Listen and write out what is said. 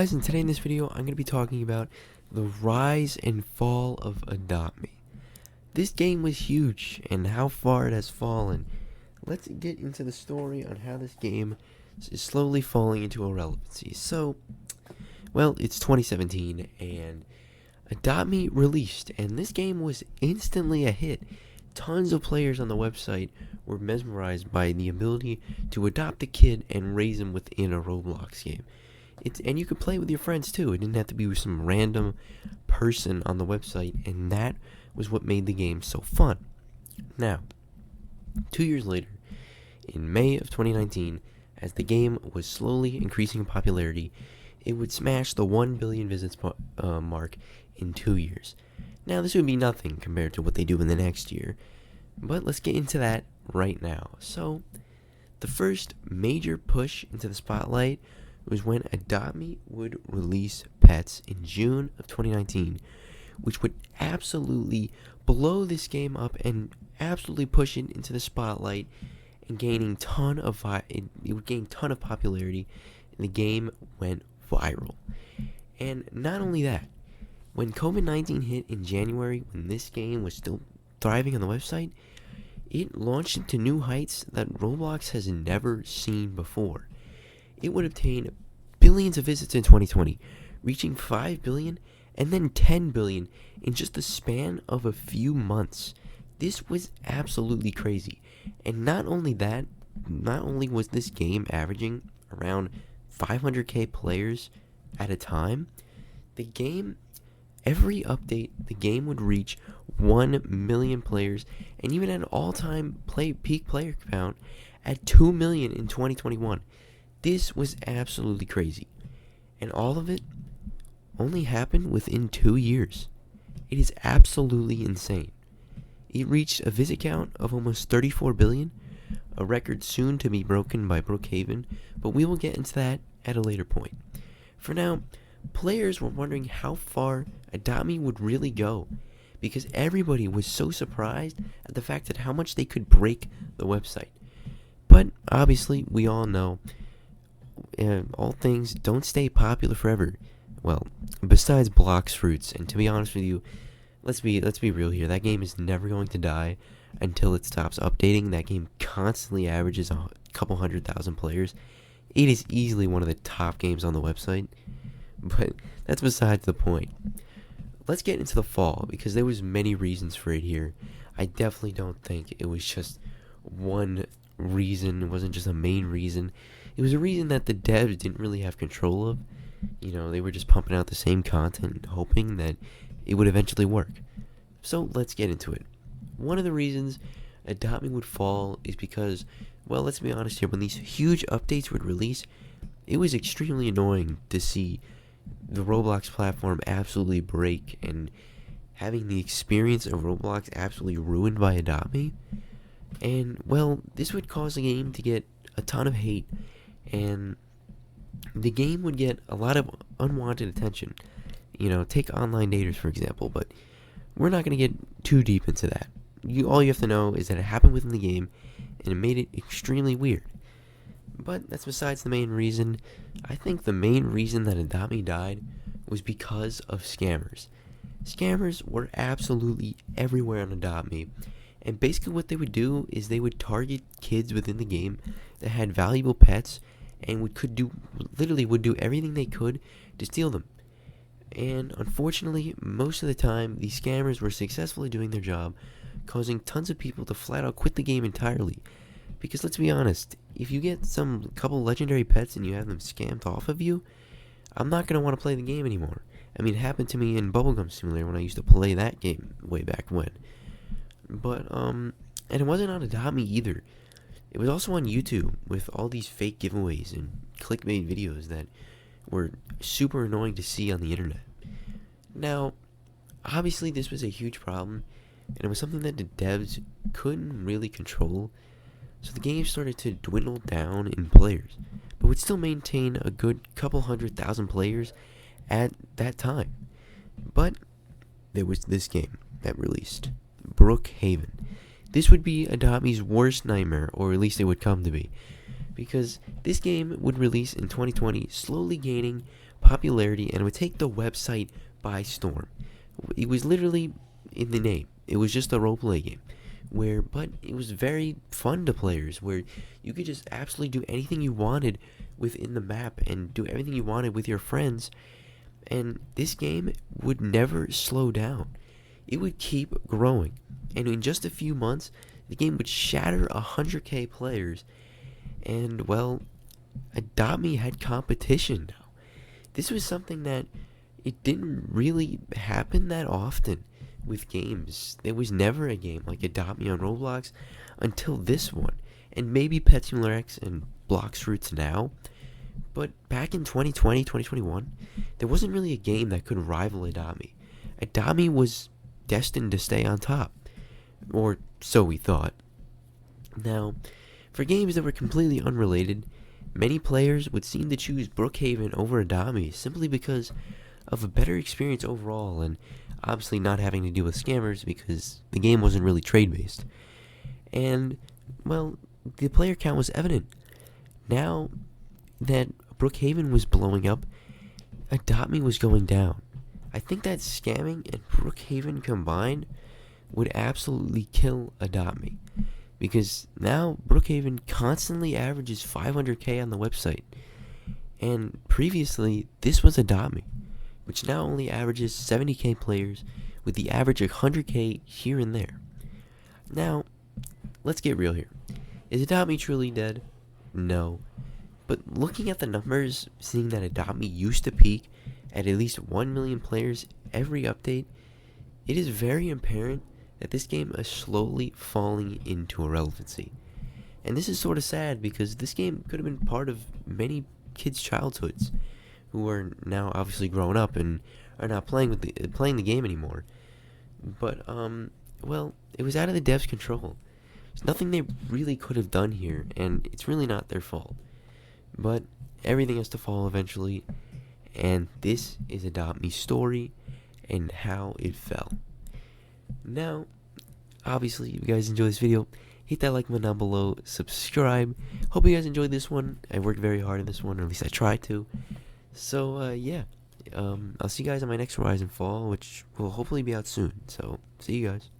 Guys, and today in this video, I'm going to be talking about the rise and fall of Adopt Me. This game was huge, and how far it has fallen. Let's get into the story on how this game is slowly falling into irrelevancy. Well, it's 2017, and Adopt Me released, and this game was instantly a hit. Tons of players on the website were mesmerized by the ability to adopt a kid and raise him within a Roblox game. And you could play with your friends too. It didn't have to be with some random person on the website, and that was what made the game so fun. Now, 2 years later, in May of 2019, as the game was slowly increasing in popularity, it would smash the 1 billion visits mark in 2 years. Now, this would be nothing compared to what they do in the next year, but let's get into that right now. So, the first major push into the spotlight was when Adopt Me would release Pets in June of 2019, which would absolutely blow this game up and absolutely push it into the spotlight and gaining it would gain ton of popularity, and the game went viral. And not only that, when COVID-19 hit in January, when this game was still thriving on the website, it launched into new heights that Roblox has never seen before. It would obtain billions of visits in 2020, reaching 5 billion and then 10 billion in just the span of a few months. This was absolutely crazy. And not only was this game averaging around 500k players at a time, every update, the game would reach 1 million players, and even at an all-time peak player count at 2 million in 2021. This was absolutely crazy, and all of it only happened within 2 years. It is absolutely insane. It reached a visit count of almost 34 billion, a record soon to be broken by Brookhaven, but we will get into that at a later point. For now, players were wondering how far Adopt Me would really go, because everybody was so surprised at the fact that how much they could break the website. But obviously, we all know all things don't stay popular forever. Well, besides Blox Fruits, and to be honest with you, let's be real here. That game is never going to die until it stops updating. That game constantly averages a couple 100,000 players. It is easily one of the top games on the website, but that's besides the point. Let's get into the fall, because there was many reasons for it here. I definitely don't think it was just one reason. It wasn't just a main reason. It was a reason that the devs didn't really have control of. They were just pumping out the same content, hoping that it would eventually work. So let's get into it. One of the reasons Adopt Me would fall is because, well, let's be honest here, when these huge updates would release, it was extremely annoying to see the Roblox platform absolutely break and having the experience of Roblox absolutely ruined by Adopt Me. And, well, this would cause the game to get a ton of hate, and the game would get a lot of unwanted attention. Take online daters, for example, but we're not going to get too deep into that. All you have to know is that it happened within the game, and it made it extremely weird. But that's besides the main reason. I think the main reason that Adopt Me died was because of scammers. Scammers were absolutely everywhere on Adopt Me, and basically what they would do is they would target kids within the game that had valuable pets and would do everything they could to steal them. And unfortunately, most of the time, these scammers were successfully doing their job, causing tons of people to flat out quit the game entirely. Because let's be honest, if you get some couple legendary pets and you have them scammed off of you, I'm not going to want to play the game anymore. I mean, it happened to me in Bubblegum Simulator when I used to play that game way back when. But, and it wasn't on Adopt Me either. It was also on YouTube with all these fake giveaways and clickbait videos that were super annoying to see on the internet. Now, obviously this was a huge problem, and it was something that the devs couldn't really control, so the game started to dwindle down in players, but would still maintain a good couple 100,000 players at that time. But there was this game that released, Brookhaven. This would be Adopt Me's worst nightmare, or at least it would come to be, because this game would release in 2020, slowly gaining popularity, and it would take the website by storm. It was literally in the name. It was just a roleplay game, but it was very fun to players, where you could just absolutely do anything you wanted within the map and do everything you wanted with your friends. And this game would never slow down. It would keep growing. And in just a few months, the game would shatter 100k players. And, well, Adopt Me had competition now. This was something that it didn't really happen that often with games. There was never a game like Adopt Me on Roblox until this one. And maybe Pet Simulator X and Blox Fruits now. But back in 2020, 2021, there wasn't really a game that could rival Adopt Me. Adopt Me was destined to stay on top. Or so we thought. Now, for games that were completely unrelated, many players would seem to choose Brookhaven over Adopt Me simply because of a better experience overall, and obviously not having to deal with scammers because the game wasn't really trade-based. And, well, the player count was evident. Now that Brookhaven was blowing up, Adopt Me was going down. I think that scamming and Brookhaven combined would absolutely kill Adopt Me, because now Brookhaven constantly averages 500k on the website, and previously this was Adopt Me, which now only averages 70k players with the average of 100k here and there. Now, let's get real here. Is Adopt Me truly dead? No. But looking at the numbers, seeing that Adopt Me used to peak at least 1 million players every update, it is very apparent that this game is slowly falling into irrelevancy. And this is sort of sad, because this game could have been part of many kids' childhoods who are now obviously grown up and are not playing the game anymore. But well, it was out of the devs' control. There's nothing they really could have done here, and it's really not their fault. But everything has to fall eventually, and this is Adopt Me's story and how it fell. Now, obviously, if you guys enjoyed this video, hit that like button down below, subscribe. Hope you guys enjoyed this one. I worked very hard on this one, or at least I tried to. So, yeah. I'll see you guys on my next Horizon Fall, which will hopefully be out soon. So, see you guys.